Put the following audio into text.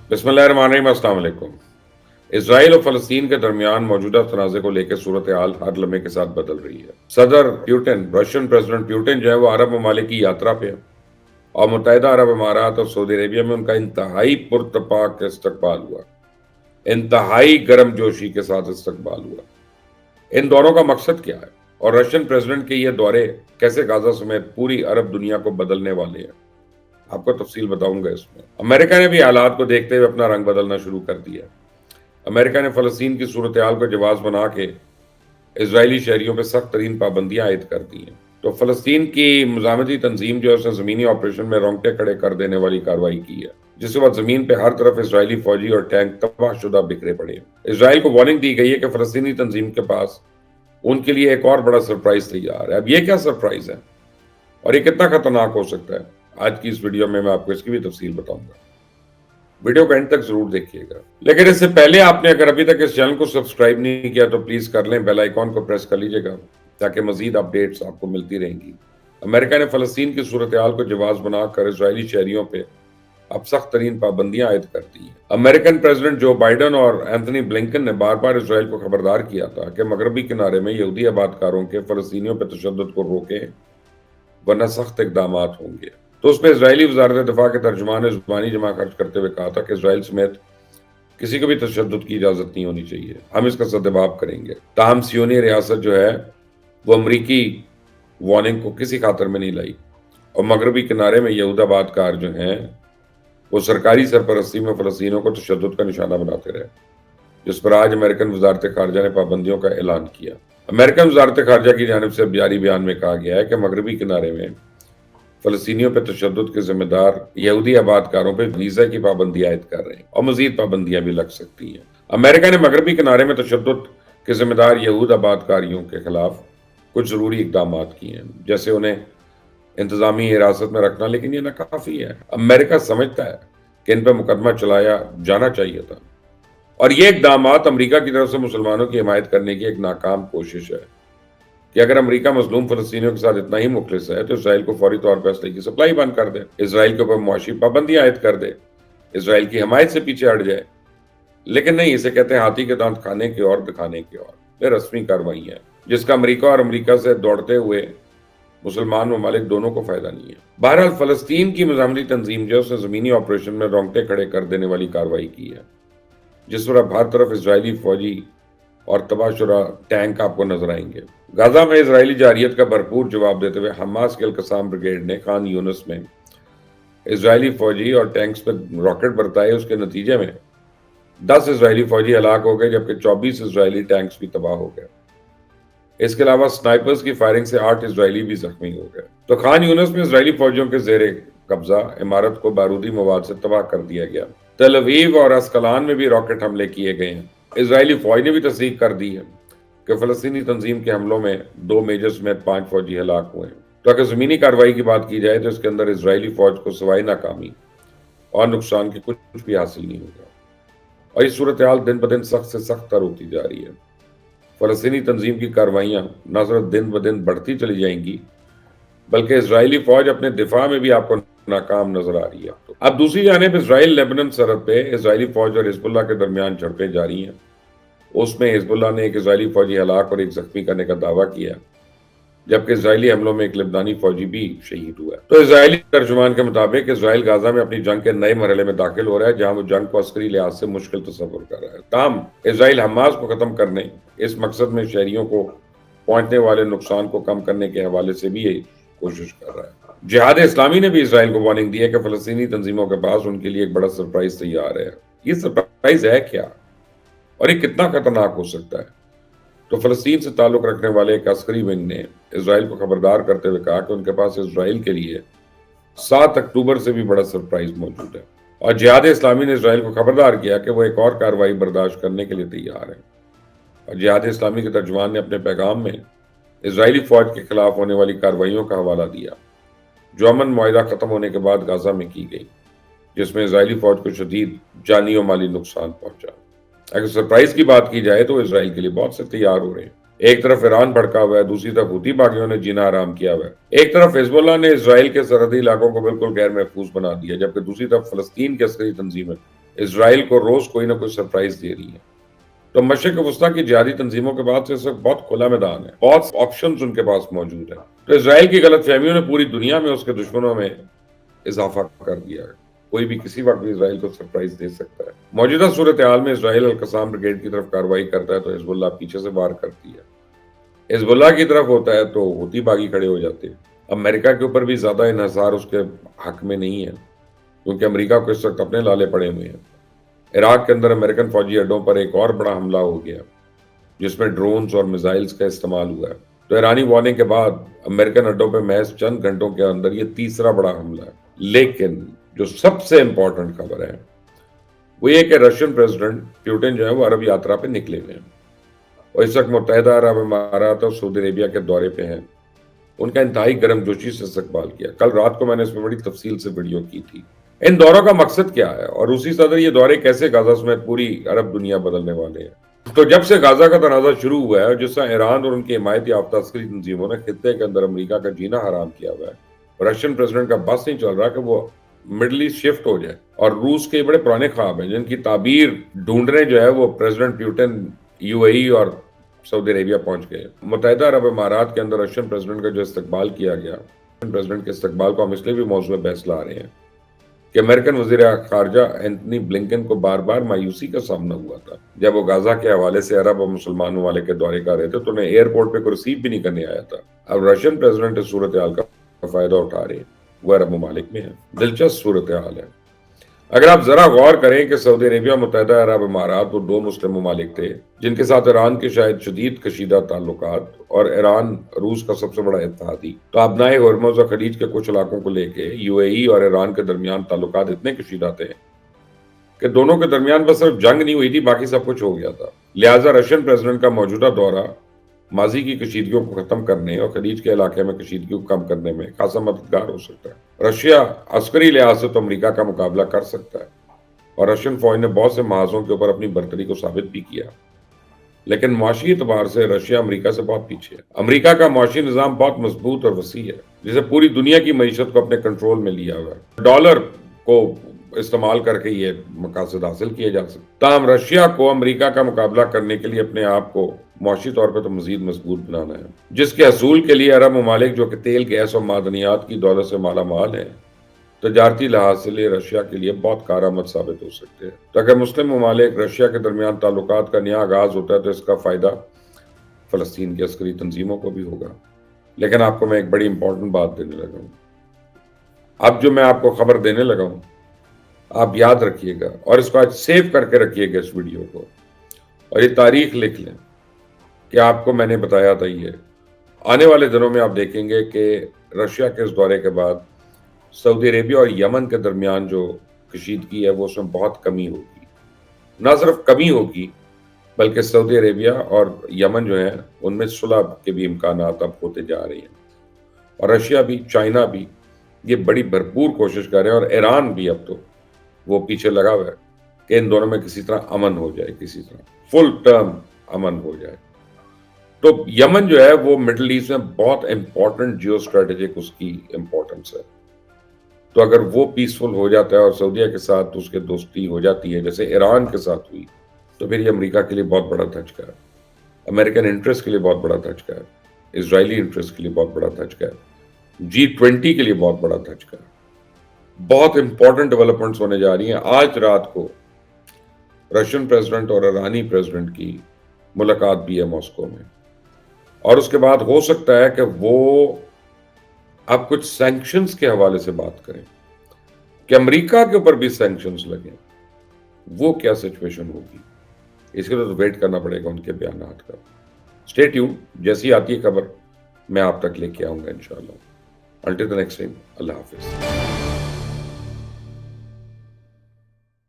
بسم اللہ الرحمن الرحیم، السلام علیکم۔ اسرائیل اور فلسطین کے درمیان موجودہ تنازع کو لے کے صورتحال ہر لمحے کے ساتھ بدل رہی ہے۔ صدر پیوٹن، رشین پریزیڈنٹ پیوٹن جو ہے وہ عرب ممالک کی یاترا پہ ہے اور متحدہ عرب امارات اور سعودی عربیہ میں ان کا انتہائی پرتپاک استقبال ہوا، انتہائی گرم جوشی کے ساتھ استقبال ہوا۔ ان دوروں کا مقصد کیا ہے اور رشین پریزیڈنٹ کے یہ دورے کیسے غزہ سمیت پوری عرب دنیا کو بدلنے والے ہیں، آپ کو تفصیل بتاؤں گا اس میں۔ امریکہ نے بھی حالات کو دیکھتے ہوئے اپنا رنگ بدلنا شروع کر دیا۔ امریکہ نے فلسطین کی صورتحال کو جواز بنا کے اسرائیلی شہریوں پہ سخت ترین پابندیاں عائد کر دی ہیں۔ تو فلسطین کی مزاحمتی تنظیم جو ہے اس نے زمینی آپریشن میں رونگٹے کھڑے کر دینے والی کارروائی کی ہے، جس کے بعد زمین پہ ہر طرف اسرائیلی فوجی اور ٹینک تباہ شدہ بکھرے پڑے ہیں۔ اسرائیل کو وارننگ دی گئی ہے کہ فلسطینی تنظیم کے پاس ان کے لیے ایک اور بڑا سرپرائز تیار ہے۔ اب یہ کیا سرپرائز ہے اور یہ کتنا خطرناک ہو سکتا ہے، آج کی اس ویڈیو میں آپ کو اس کی بھی تفصیل بتاؤں گا۔ ویڈیو کو اینڈ تک ضرور دیکھیے گا، لیکن اس سے پہلے آپ نے اگر ابھی تک اس چینل کو سبسکرائب نہیں کیا تو پلیز کر لیں، بیل آئیکن کو پریس کر لیجئے گا تاکہ مزید اپڈیٹس آپ کو ملتی رہیں گی۔ امریکہ نے فلسطین کی صورتحال کو جواز بنا کر اسرائیلی شہریوں پہ اب سخت ترین پابندیاں عائد کر دی ہیں۔ امریکن پریزیڈنٹ جو بائیڈن اور اینتھنی بلنکن نے بار بار اسرائیل کو خبردار کیا تھا کہ مغربی کنارے میں یہودی آباد کاروں کے فلسطینیوں پہ تشدد کو روکیں ورنہ سخت اقدامات ہوں گے۔ تو اس پہ اسرائیلی وزارت دفاع کے ترجمان نے زبانی جمع خرچ کرتے ہوئے کہا تھا کہ اسرائیل سمیت کسی کو بھی تشدد کی اجازت نہیں ہونی چاہیے، ہم اس کا سدباب کریں گے۔ تاہم سیونی ریاست جو ہے وہ امریکی وارننگ کو کسی خاطر میں نہیں لائی اور مغربی کنارے میں یہود آباد کار جو ہیں وہ سرکاری سرپرستی میں فلسطینیوں کو تشدد کا نشانہ بناتے رہے، جس پر آج امریکن وزارت خارجہ نے پابندیوں کا اعلان کیا۔ امریکن وزارت خارجہ کی جانب سے جاری بیان میں کہا گیا ہے کہ مغربی کنارے میں فلسطینیوں پہ تشدد کے ذمہ دار یہودی آباد کاروں پہ ویزا کی پابندی عائد کر رہے ہیں اور مزید پابندیاں بھی لگ سکتی ہیں۔ امریکہ نے مغربی کنارے میں تشدد کے ذمہ دار یہود آباد کاریوں کے خلاف کچھ ضروری اقدامات کیے ہیں، جیسے انہیں انتظامی حراست میں رکھنا، لیکن یہ ناکافی ہے۔ امریکہ سمجھتا ہے کہ ان پہ مقدمہ چلایا جانا چاہیے تھا اور یہ اقدامات امریکہ کی طرف سے مسلمانوں کی حمایت کرنے کی ایک ناکام کوشش ہے کہ اگر امریکہ مظلوم فلسطینیوں کے ساتھ اتنا ہی مخلص ہے تو اسرائیل کو فوری طور پر اسلحے کی سپلائی بند کر دے، اسرائیل کے اوپر معاشی پابندیاں عائد کر دے، اسرائیل کی حمایت سے پیچھے ہٹ جائے۔ لیکن نہیں، اسے کہتے ہیں ہاتھی کے دانت کھانے کے اور دکھانے کے اور۔ یہ رسمی کارروائی ہے جس کا امریکہ اور امریکہ سے دوڑتے ہوئے مسلمان ممالک دونوں کو فائدہ نہیں ہے۔ بہرحال فلسطین کی مزاحمتی تنظیم جو اس نے زمینی آپریشن میں رونگٹے کھڑے کر دینے والی کارروائی کی ہے، جس پر اب ہر طرف اسرائیلی فوجی اور تباہ شدہ ٹینک آپ کو نظر آئیں گے۔ غزہ میں اسرائیلی جارحیت کا بھرپور جواب دیتے ہوئے حماس کے القسام بریگیڈ نے خان یونس میں اسرائیلی فوجی اور ٹینکس پر راکٹ برتائے۔ اس کے نتیجے میں 10 اسرائیلی فوجی ہلاک ہو گئے جبکہ 24 اسرائیلی ٹینکس بھی تباہ ہو گئے۔ اس کے علاوہ سنائپرز کی فائرنگ سے 8 اسرائیلی بھی زخمی ہو گئے۔ تو خان یونس میں اسرائیلی فوجیوں کے زیر قبضہ عمارت کو بارودی مواد سے تباہ کر دیا گیا۔ تل اویو اور اسکلان میں بھی راکٹ حملے کیے گئے ہیں۔ اسرائیلی فوج نے بھی تصدیق کر دی ہے کہ فلسطینی تنظیم کے حملوں میں 2 میجر سمیت 5 فوجی ہلاک ہوئے ہیں۔ تو اگر زمینی کارروائی کی بات کی جائے تو اس کے اندر اسرائیلی فوج کو سوائے ناکامی اور نقصان کے کچھ بھی حاصل نہیں ہوگا اور یہ صورتحال دن بدن سخت سے سخت تر ہوتی جا رہی ہے۔ فلسطینی تنظیم کی کارروائیاں نہ صرف دن بدن بڑھتی چلی جائیں گی بلکہ اسرائیلی فوج اپنے دفاع میں بھی آپ کو ناکام نظر آ رہی ہے۔ اب دوسری جانب اسرائیل لیبنان سرحد پہ اسرائیلی فوج اور حزب اللہ کے درمیان جھڑپیں جاری ہیں۔ اس میں حزب اللہ نے ایک اسرائیلی فوجی ہلاک اور ایک زخمی کرنے کا دعویٰ کیا جبکہ اسرائیلی حملوں میں ایک لبنانی فوجی بھی شہید ہوا ہے۔ تو اسرائیلی ترجمان کے مطابق اسرائیل غزہ میں اپنی جنگ کے نئے مرحلے میں داخل ہو رہا ہے جہاں وہ جنگ کو عسکری لحاظ سے مشکل تصور کر رہا ہے۔ تاہم اسرائیل حماس کو ختم کرنے اس مقصد میں شہریوں کو پہنچنے والے نقصان کو کم کرنے کے حوالے سے بھی یہ کوشش کر رہا ہے۔ جہاد اسلامی نے بھی اسرائیل کو وارننگ دی ہے کہ فلسطینی تنظیموں کے پاس ان کے لیے ایک بڑا سرپرائز تیار ہے۔ یہ سرپرائز ہے کیا اور یہ کتنا خطرناک ہو سکتا ہے؟ تو فلسطین سے تعلق رکھنے والے ایک عسکری ونگ نے اسرائیل کو خبردار کرتے ہوئے کہا کہ ان کے پاس اسرائیل کے لیے 7 اکتوبر سے بھی بڑا سرپرائز موجود ہے اور جہاد اسلامی نے اسرائیل کو خبردار کیا کہ وہ ایک اور کارروائی برداشت کرنے کے لیے تیار ہے۔ اور جہاد اسلامی کے ترجمان نے اپنے پیغام میں اسرائیلی فوج کے خلاف ہونے والی کارروائیوں کا حوالہ دیا جو امن معاہدہ ختم ہونے کے بعد غزہ میں کی گئی، جس میں اسرائیلی فوج کو شدید جانی و مالی نقصان پہنچا۔ اگر سرپرائز کی بات کی جائے تو اسرائیل کے لیے بہت سے تیار ہو رہے ہیں۔ ایک طرف ایران بھڑکا ہوا ہے، دوسری طرف حوثی باغیوں نے جینا آرام کیا ہوا ہے۔ ایک طرف حزب اللہ نے اسرائیل کے سرحدی علاقوں کو بالکل غیر محفوظ بنا دیا جبکہ دوسری طرف فلسطین کی عسکری تنظیمیں اسرائیل کو روز کوئی نہ کوئی سرپرائز دے رہی ہے. تو مشرق وسطیٰ کی جہادی تنظیموں کے بعد سے اس وقت بہت کھلا میدان ہے، بہت آپشنز ان کے پاس موجود ہیں. تو اسرائیل کی غلط فہمیوں نے پوری دنیا میں اس کے دشمنوں میں اضافہ کر دیا ہے. کوئی بھی کسی وقت بھی اسرائیل کو سرپرائز دے سکتا ہے. موجودہ صورتحال میں اسرائیل القسام بریگیڈ کی طرف کارروائی کرتا ہے تو حزب اللہ پیچھے سے وار کرتی ہے. حزب اللہ کی طرف ہوتا ہے تو ہوتی باغی کھڑے ہو جاتے ہیں. امریکہ کے اوپر بھی زیادہ انحصار اس کے حق میں نہیں ہے، کیونکہ امریکہ کو اس وقت اپنے لالے پڑے ہوئے ہیں. عراق کے اندر امریکن فوجی اڈوں پر ایک اور بڑا حملہ ہو گیا جس میں ڈرونز اور میزائلز کا استعمال ہوا ہے. تو ایرانی وارننگ کے بعد امریکن اڈوں پہ محض چند گھنٹوں کے اندر یہ تیسرا بڑا حملہ ہے. لیکن جو سب سے امپورٹنٹ خبر ہے وہ یہ کہ رشین پریزیڈنٹ پیوٹن جو ہے وہ عرب یاترا پہ نکلے ہوئے ہیں اور اس وقت متحدہ عرب امارات اور سعودی عربیہ کے دورے پہ ہیں. ان کا انتہائی گرم جوشی سے استقبال کیا. کل رات کو میں نے اس میں بڑی تفصیل سے ویڈیو کی تھی. ان دوروں کا مقصد کیا ہے اور روسی صدر یہ دورے کیسے غزہ سمیت پوری عرب دنیا بدلنے والے ہیں؟ تو جب سے غزہ کا تنازع شروع ہوا ہے اور جس طرح ایران اور ان کی حمایت یافتہ عسکری تنظیموں نے خطے کے اندر امریکہ کا جینا حرام کیا ہوا ہے، رشین پریزیڈنٹ کا بس نہیں چل رہا کہ وہ مڈل ایسٹ شفٹ ہو جائے. اور روس کے بڑے پرانے خواب ہیں جن کی تعبیر ڈھونڈنے جو ہے وہ پریزیڈنٹ پیوٹن UAE اور سعودی عربیہ پہنچ گئے. متحدہ عرب امارات کے اندر رشین پریزیڈنٹ کا جو استقبال کیا گیا، پریزیڈنٹ کے استقبال کو ہم اس لیے بھی موضوع بحث لا رہے ہیں کہ امریکن وزیر خارجہ اینتھنی بلنکن کو بار بار مایوسی کا سامنا ہوا تھا جب وہ غزہ کے حوالے سے عرب اور مسلمان ممالک کے دورے کر رہے تھے تو انہیں ایئرپورٹ پہ کوئی ریسیو بھی نہیں کرنے آیا تھا. اب رشین پریزیڈنٹ اس صورتحال کا فائدہ اٹھا رہے ہیں، وہ عرب ممالک میں ہے. دلچسپ صورتحال ہے. اگر آپ ذرا غور کریں کہ سعودی عربیہ متحدہ عرب امارات وہ دو مسلم ممالک تھے جن کے ساتھ ایران کے شاید شدید کشیدہ تعلقات اور ایران روس کا سب سے بڑا اتحادی، تو ابنائے ہرمز اور خلیج کے کچھ علاقوں کو لے کے UAE اور ایران کے درمیان تعلقات اتنے کشیدہ تھے کہ دونوں کے درمیان بس صرف جنگ نہیں ہوئی تھی، باقی سب کچھ ہو گیا تھا. لہٰذا رشین پریزیڈنٹ کا موجودہ دورہ ماضی کی کشیدگیوں کو ختم کرنے اور خلیج کے علاقے میں کشیدگی کو کم کرنے میں خاصا مددگار ہو سکتا ہے. رشیا عسکری لحاظ سے تو امریکہ کا مقابلہ کر سکتا ہے اور رشین فوج نے بہت سے محاذوں کے اوپر اپنی برتری کو ثابت بھی کیا، لیکن معاشی اعتبار سے رشیا امریکہ سے بہت پیچھے ہے. امریکہ کا معاشی نظام بہت مضبوط اور وسیع ہے جسے پوری دنیا کی معیشت کو اپنے کنٹرول میں لیا ہوا ہے. ڈالر کو استعمال کر کے یہ مقاصد حاصل کیے جا سکتے. تاہم رشیا کو امریکہ کا مقابلہ کرنے کے لیے اپنے آپ کو معاشی طور پہ تو مزید مضبوط بنانا ہے، جس کے حصول کے لیے عرب ممالک جو کہ تیل، گیس اور معدنیات کی دولت سے مالا مال ہیں تجارتی لحاظ سے لیے رشیا کے لیے بہت کارآمد ثابت ہو سکتے ہیں. تو اگر مسلم ممالک رشیا کے درمیان تعلقات کا نیا آغاز ہوتا ہے تو اس کا فائدہ فلسطین کی عسکری تنظیموں کو بھی ہوگا. لیکن آپ کو میں ایک بڑی امپورٹنٹ بات دینے لگا ہوں. اب جو میں آپ کو خبر دینے لگا ہوں آپ یاد رکھیے گا اور اس کو آج سیو کر کے رکھیے گا اس ویڈیو کو اور یہ تاریخ لکھ لیں کہ آپ کو میں نے بتایا تھا. یہ آنے والے دنوں میں آپ دیکھیں گے کہ رشیا کے اس دورے کے بعد سعودی عربیہ اور یمن کے درمیان جو کشیدگی ہے وہ اس میں بہت کمی ہوگی. نہ صرف کمی ہوگی بلکہ سعودی عربیہ اور یمن جو ہیں ان میں صلح کے بھی امکانات اب ہوتے جا رہے ہیں اور رشیا بھی، چائنا بھی یہ بڑی بھرپور کوشش کر رہے ہیں اور ایران بھی اب تو وہ پیچھے لگا ہوا ہے کہ ان دونوں میں کسی طرح امن ہو جائے، کسی طرح فل ٹرم امن ہو جائے. تو یمن جو ہے وہ مڈل ایسٹ میں بہت امپورٹنٹ جیو اسٹریٹجک اس کی امپورٹنس ہے. تو اگر وہ پیسفل ہو جاتا ہے اور سعودیہ کے ساتھ اس کے دوستی ہو جاتی ہے جیسے ایران کے ساتھ ہوئی تو پھر یہ امریکہ کے لیے بہت بڑا دھچکا ہے، امریکن انٹرسٹ کے لیے بہت بڑا دھچکا ہے، اسرائیلی انٹرسٹ کے لیے بہت بڑا دھچکا ہے، G20 کے لیے بہت بڑا دھچکا ہے. بہت امپورٹنٹ ڈیولپمنٹس ہونے جا رہی ہیں. آج رات کو رشین پریزیڈنٹ اور ایرانی پریزیڈنٹ کی ملاقات بھی ہے ماسکو میں اور اس کے بعد ہو سکتا ہے کہ وہ اب کچھ سینکشنز کے حوالے سے بات کریں کہ امریکہ کے اوپر بھی سینکشنز لگیں. وہ کیا سچویشن ہوگی اس کے لیے تو ویٹ کرنا پڑے گا ان کے بیانات کا. اسٹے ٹیون، جیسی آتی ہے خبر میں آپ تک لے کے آؤں گا انشاءاللہ. انٹل دی نیکسٹ ٹائم، اللہ حافظ.